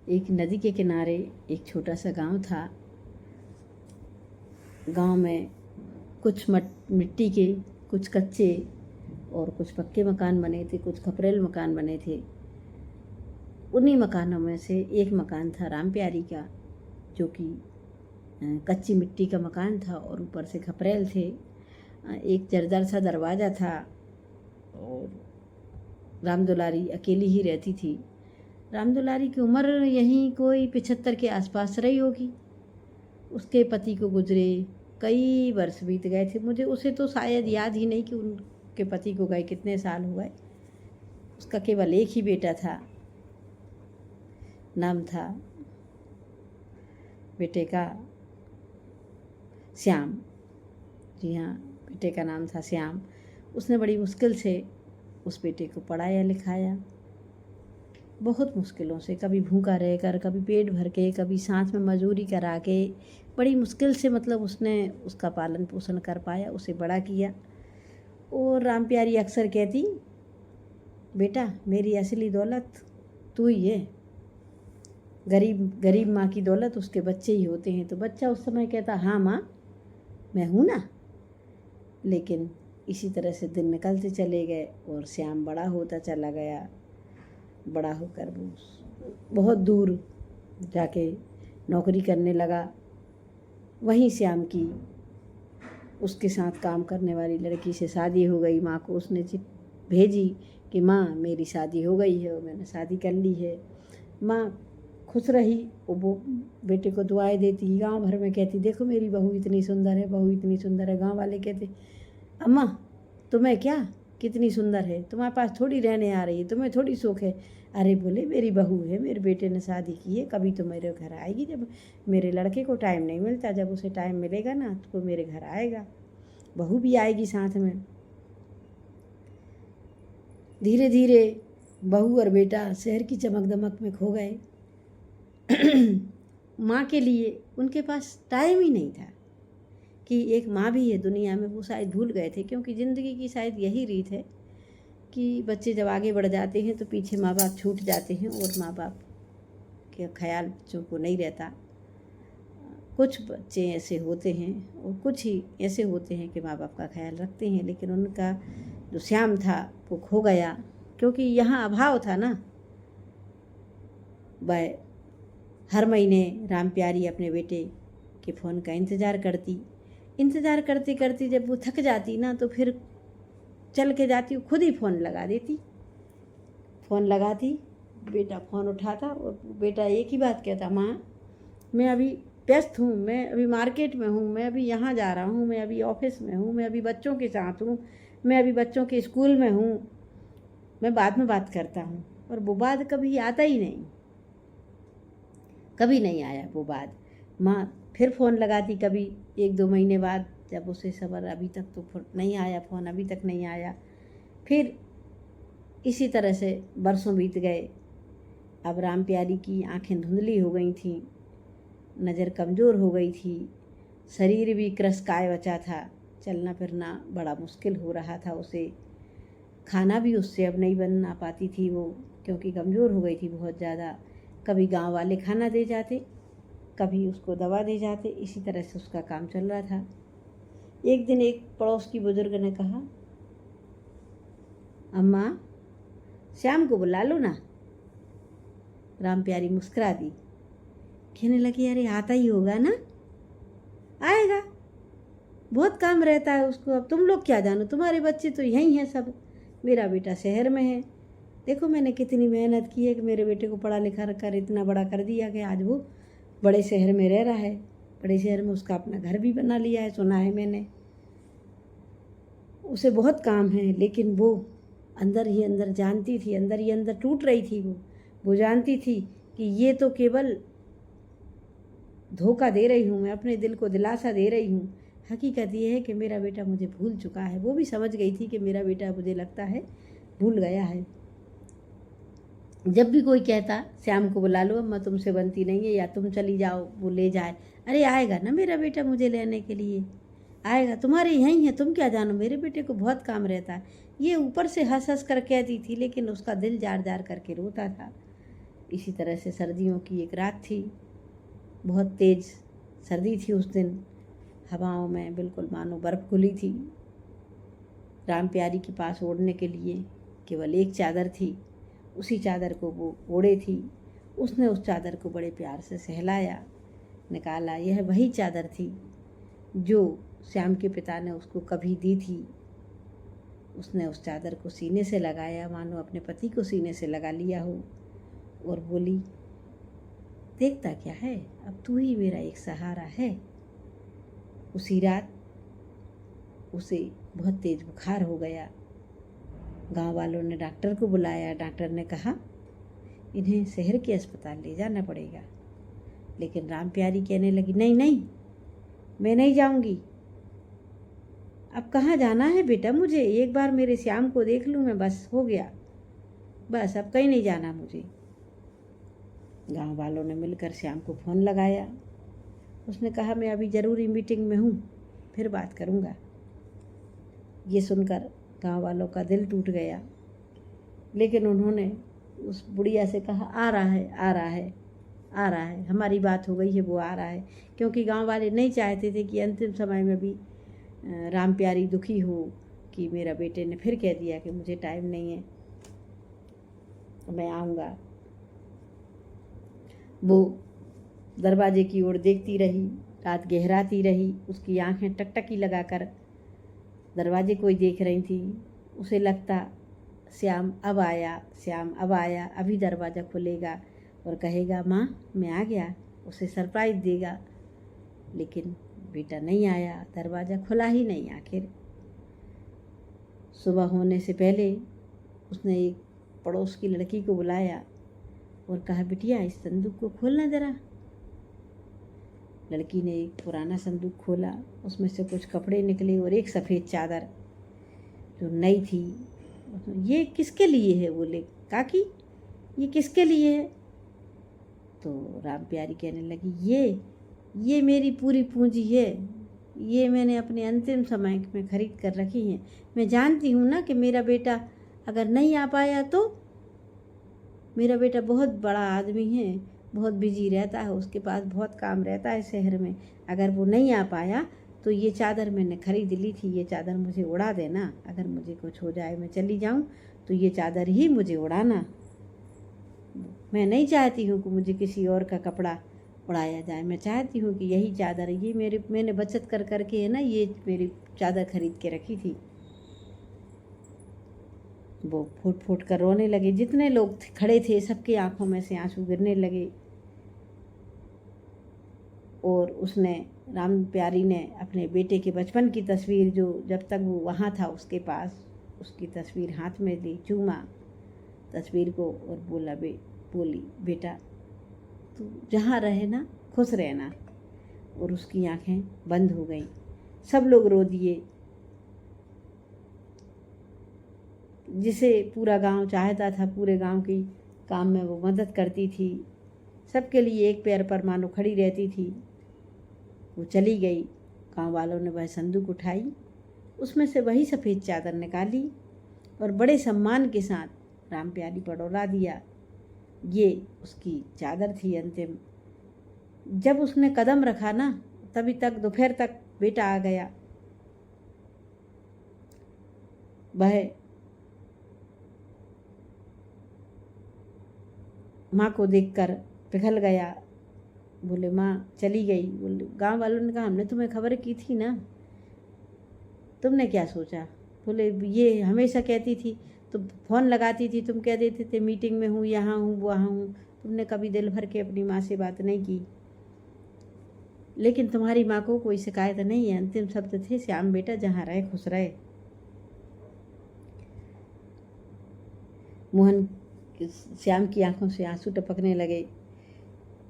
एक नदी के किनारे एक छोटा सा गांव था। गांव में कुछ मिट्टी के, कुछ कच्चे और कुछ पक्के मकान बने थे, कुछ खपरेल मकान बने थे। उन्हीं मकानों में से एक मकान था राम प्यारी का, जो कि कच्ची मिट्टी का मकान था और ऊपर से खपरेल थे। एक जर्जर सा दरवाज़ा था और राम दुलारी अकेली ही रहती थी। राम दुलारी की उम्र यहीं कोई 75 के आसपास रही होगी। उसके पति को गुजरे कई वर्ष बीत गए थे। मुझे उसे तो शायद याद ही नहीं कि उनके पति को गए कितने साल हुए। उसका केवल एक ही बेटा था। नाम था बेटे का श्याम। जी हाँ, बेटे का नाम था श्याम। उसने बड़ी मुश्किल से उस बेटे को पढ़ाया लिखाया, बहुत मुश्किलों से, कभी भूखा रहकर, कभी पेट भर के, कभी साथ में मजदूरी करा के, बड़ी मुश्किल से मतलब उसने उसका पालन पोषण कर पाया, उसे बड़ा किया। और राम प्यारी अक्सर कहती, बेटा मेरी असली दौलत तू ही है। गरीब माँ की दौलत उसके बच्चे ही होते हैं। तो बच्चा उस समय कहता, हाँ माँ मैं हूँ ना। लेकिन इसी तरह से दिन निकलते चले गए और श्याम बड़ा होता चला गया। बड़ा होकर वो बहुत दूर जाके नौकरी करने लगा। वहीं श्याम की उसके साथ काम करने वाली लड़की से शादी हो गई। माँ को उसने चिट्ठी भेजी कि माँ मेरी शादी हो गई है और मैंने शादी कर ली है। माँ खुश रही। वो बेटे को दुआएं देती, गांव भर में कहती, देखो मेरी बहू इतनी सुंदर है, बहू इतनी सुंदर है। गांव वाले कहते, अम्मा तुम्हें क्या, कितनी सुंदर है, तुम्हारे पास थोड़ी रहने आ रही है, तुम्हें थोड़ी शौक है। अरे बोले मेरी बहू है, मेरे बेटे ने शादी की है, कभी तो मेरे घर आएगी। जब मेरे लड़के को टाइम नहीं मिलता, जब उसे टाइम मिलेगा ना तो वो मेरे घर आएगा, बहू भी आएगी साथ में। धीरे धीरे बहू और बेटा शहर की चमक दमक में खो गए। माँ के लिए उनके पास टाइम ही नहीं था कि एक माँ भी है दुनिया में। वो शायद भूल गए थे, क्योंकि ज़िंदगी की शायद यही रीत है कि बच्चे जब आगे बढ़ जाते हैं तो पीछे माँ बाप छूट जाते हैं और माँ बाप के ख्याल बच्चों को नहीं रहता। कुछ बच्चे ऐसे होते हैं और कुछ ही ऐसे होते हैं कि माँ बाप का ख्याल रखते हैं। लेकिन उनका जो श्याम था वो खो गया, क्योंकि यहाँ अभाव था ना। वह हर महीने राम प्यारी अपने बेटे के फ़ोन का इंतज़ार करती करती जब वो थक जाती ना तो फिर चल के जाती, खुद ही फ़ोन लगा देती। फ़ोन लगाती, बेटा फ़ोन उठाता और बेटा एक ही बात कहता, माँ मैं अभी व्यस्त हूँ, मैं अभी मार्केट में हूँ, मैं अभी यहाँ जा रहा हूँ, मैं अभी ऑफिस में हूँ, मैं अभी बच्चों के साथ हूँ, मैं अभी बच्चों के स्कूल में हूँ, मैं बाद में बात करता हूँ। और वो बात कभी आता ही नहीं, कभी नहीं आया वो बात। माँ फिर फ़ोन लगाती कभी 1-2 महीने बाद, जब उसे सबर अभी तक तो नहीं आया फ़ोन, अभी तक नहीं आया। फिर इसी तरह से बरसों बीत गए। अब राम प्यारी की आंखें धुंधली हो गई थीं, नज़र कमज़ोर हो गई थी, शरीर भी क्रसकाय बचा था, चलना फिरना बड़ा मुश्किल हो रहा था उसे। खाना भी उससे अब नहीं बना पाती थी वो, क्योंकि कमज़ोर हो गई थी बहुत ज़्यादा। कभी गांव वाले खाना दे जाते, कभी उसको दवा दे जाते, इसी तरह से उसका काम चल रहा था। एक दिन एक पड़ोस की बुजुर्ग ने कहा, अम्मा श्याम को बुला लो ना। राम प्यारी मुस्कुरा दी, कहने लगी, अरे आता ही होगा ना, आएगा, बहुत काम रहता है उसको, अब तुम लोग क्या जानो, तुम्हारे बच्चे तो यहीं हैं सब, मेरा बेटा शहर में है। देखो मैंने कितनी मेहनत की है कि मेरे बेटे को पढ़ा लिखा कर इतना बड़ा कर दिया कि आज वो बड़े शहर में रह रहा है। बड़े शहर में उसका अपना घर भी बना लिया है, सुना है मैंने। उसे बहुत काम है, लेकिन वो अंदर ही अंदर जानती थी, अंदर ही अंदर टूट रही थी। वो जानती थी कि ये तो केवल धोखा दे रही हूँ, मैं अपने दिल को दिलासा दे रही हूँ। हकीकत ये है कि मेरा बेटा मुझे भूल चुका है। वो भी समझ गई थी कि मेरा बेटा मुझे लगता है भूल गया है। जब भी कोई कहता श्याम को बुला लो, अम्मा तुमसे बनती नहीं है, या तुम चली जाओ वो ले जाए, अरे आएगा ना मेरा बेटा मुझे लेने के लिए, आएगा, तुम्हारे यहीं है, तुम क्या जानो, मेरे बेटे को बहुत काम रहता है। ये ऊपर से हंस हंस कर कहती थी, लेकिन उसका दिल जार जार करके रोता था। इसी तरह से सर्दियों की एक रात थी, बहुत तेज़ सर्दी थी उस दिन, हवाओं में बिल्कुल मानो बर्फ़ घुली थी। राम प्यारी के पास ओढ़ने के लिए केवल एक चादर थी, उसी चादर को वो ओढ़े थी। उसने उस चादर को बड़े प्यार से सहलाया, निकाला। यह वही चादर थी जो श्याम के पिता ने उसको कभी दी थी। उसने उस चादर को सीने से लगाया, मानो अपने पति को सीने से लगा लिया हो, और बोली, देखता क्या है, अब तू ही मेरा एक सहारा है। उसी रात उसे बहुत तेज बुखार हो गया। गांव वालों ने डॉक्टर को बुलाया। डॉक्टर ने कहा, इन्हें शहर के अस्पताल ले जाना पड़ेगा। लेकिन राम प्यारी कहने लगी, नहीं नहीं, मैं नहीं जाऊंगी। अब कहाँ जाना है बेटा मुझे, एक बार मेरे श्याम को देख लूँ मैं, बस हो गया, बस अब कहीं नहीं जाना मुझे। गांव वालों ने मिलकर श्याम को फ़ोन लगाया। उसने कहा, मैं अभी ज़रूरी मीटिंग में हूँ, फिर बात करूँगा। ये सुनकर गांव वालों का दिल टूट गया, लेकिन उन्होंने उस बुढ़िया से कहा, आ रहा है, आ रहा है, आ रहा है, हमारी बात हो गई है, वो आ रहा है। क्योंकि गांव वाले नहीं चाहते थे कि अंतिम समय में भी राम प्यारी दुखी हो कि मेरा बेटे ने फिर कह दिया कि मुझे टाइम नहीं है, मैं आऊँगा। वो दरवाजे की ओर देखती रही, रात गहराती रही, उसकी आंखें टकटकी लगाकर दरवाजे को ही देख रही थी। उसे लगता, श्याम अब आया, श्याम अब आया, अभी दरवाज़ा खुलेगा और कहेगा, माँ मैं आ गया, उसे सरप्राइज़ देगा। लेकिन बेटा नहीं आया, दरवाज़ा खुला ही नहीं। आखिर सुबह होने से पहले उसने एक पड़ोस की लड़की को बुलाया और कहा, बिटिया इस संदूक को खोलना ज़रा। लड़की ने एक पुराना संदूक खोला, उसमें से कुछ कपड़े निकले और एक सफ़ेद चादर जो नई थी। ये किसके लिए है? बोले, काकी ये किसके लिए है? तो राम प्यारी कहने लगी, ये मेरी पूरी पूंजी है, ये मैंने अपने अंतिम समय में खरीद कर रखी है। मैं जानती हूँ ना कि मेरा बेटा अगर नहीं आ पाया तो, मेरा बेटा बहुत बड़ा आदमी है, बहुत बिजी रहता है, उसके पास बहुत काम रहता है शहर में। अगर वो नहीं आ पाया तो ये चादर मैंने खरीद ली थी, ये चादर मुझे उड़ा देना। अगर मुझे कुछ हो जाए, मैं चली जाऊँ, तो ये चादर ही मुझे उड़ाना। मैं नहीं चाहती हूँ कि मुझे किसी और का कपड़ा उड़ाया जाए। मैं चाहती हूँ कि यही चादर, ये मैंने बचत कर करके है ना, ये मेरी चादर खरीद के रखी थी। वो फूट फूट कर रोने लगे। जितने लोग खड़े थे सबकी आंखों में से आंसू गिरने लगे। और उसने, राम प्यारी ने अपने बेटे के बचपन की तस्वीर, जो जब तक वो वहाँ था उसके पास, उसकी तस्वीर हाथ में ली, चूमा तस्वीर को और बोली, बेटा तू जहाँ रहे ना, खुश रहना। और उसकी आंखें बंद हो गईं। सब लोग रो दिए। जिसे पूरा गांव चाहता था, पूरे गांव की काम में वो मदद करती थी, सबके लिए एक पैर पर मानो खड़ी रहती थी, वो चली गई। गांव वालों ने वह संदूक उठाई, उसमें से वही सफ़ेद चादर निकाली और बड़े सम्मान के साथ राम प्यारी पर उड़ा दिया। ये उसकी चादर थी अंतिम। जब उसने कदम रखा ना, तभी तक दोपहर तक बेटा आ गया। वह माँ को देखकर पिघल गया। बोले, माँ चली गई। बोले, गांव वालों ने कहा, हमने तुम्हें खबर की थी ना, तुमने क्या सोचा? बोले, ये हमेशा कहती थी, तुम फ़ोन लगाती थी, तुम कह देते थे मीटिंग में हूँ, यहाँ हूँ, वहाँ हूँ। तुमने कभी दिल भर के अपनी माँ से बात नहीं की। लेकिन तुम्हारी माँ को कोई शिकायत नहीं है। अंतिम शब्द थे, श्याम बेटा जहाँ रहे खुश रहे। मोहन, श्याम की आंखों से आंसू टपकने लगे।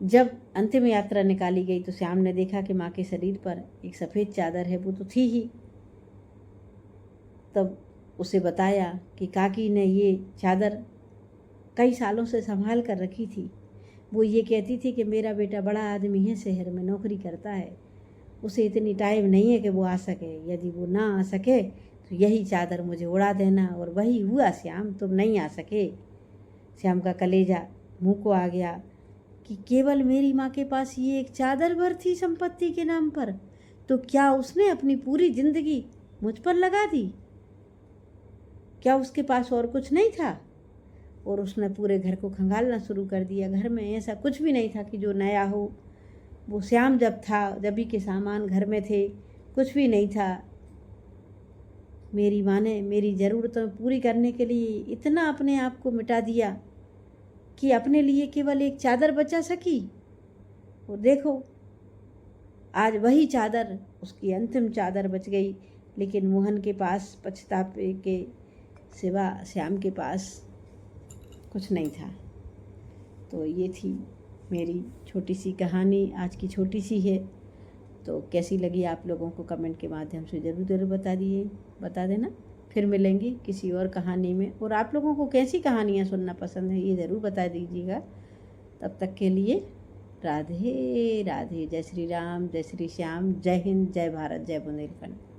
जब अंतिम यात्रा निकाली गई तो श्याम ने देखा कि माँ के शरीर पर एक सफ़ेद चादर है, वो तो थी ही। तब उसे बताया कि काकी ने ये चादर कई सालों से संभाल कर रखी थी। वो ये कहती थी कि मेरा बेटा बड़ा आदमी है, शहर में नौकरी करता है, उसे इतनी टाइम नहीं है कि वो आ सके। यदि वो ना आ सके तो यही चादर मुझे उड़ा देना। और वही हुआ श्याम, तुम नहीं आ सके। श्याम का कलेजा मुँह को आ गया कि केवल मेरी माँ के पास ये एक चादर भर थी संपत्ति के नाम पर, तो क्या उसने अपनी पूरी जिंदगी मुझ पर लगा दी? क्या उसके पास और कुछ नहीं था? और उसने पूरे घर को खंगालना शुरू कर दिया। घर में ऐसा कुछ भी नहीं था कि जो नया हो। वो श्याम जब था, जब ही के सामान घर में थे, कुछ भी नहीं था। मेरी माँ ने मेरी ज़रूरतें पूरी करने के लिए इतना अपने आप को मिटा दिया कि अपने लिए केवल एक चादर बचा सकी। और देखो, आज वही चादर उसकी अंतिम चादर बच गई। लेकिन मोहन के पास पछतावे के सिवा श्याम के पास कुछ नहीं था। तो ये थी मेरी छोटी सी कहानी, आज की छोटी सी है। तो कैसी लगी आप लोगों को कमेंट के माध्यम से ज़रूर बता देना। फिर मिलेंगे किसी और कहानी में। और आप लोगों को कैसी कहानियाँ सुनना पसंद है ये ज़रूर बता दीजिएगा। तब तक के लिए राधे राधे। जय श्री राम, जय श्री श्याम, जय हिंद, जय भारत, जय बुंदेलखंड।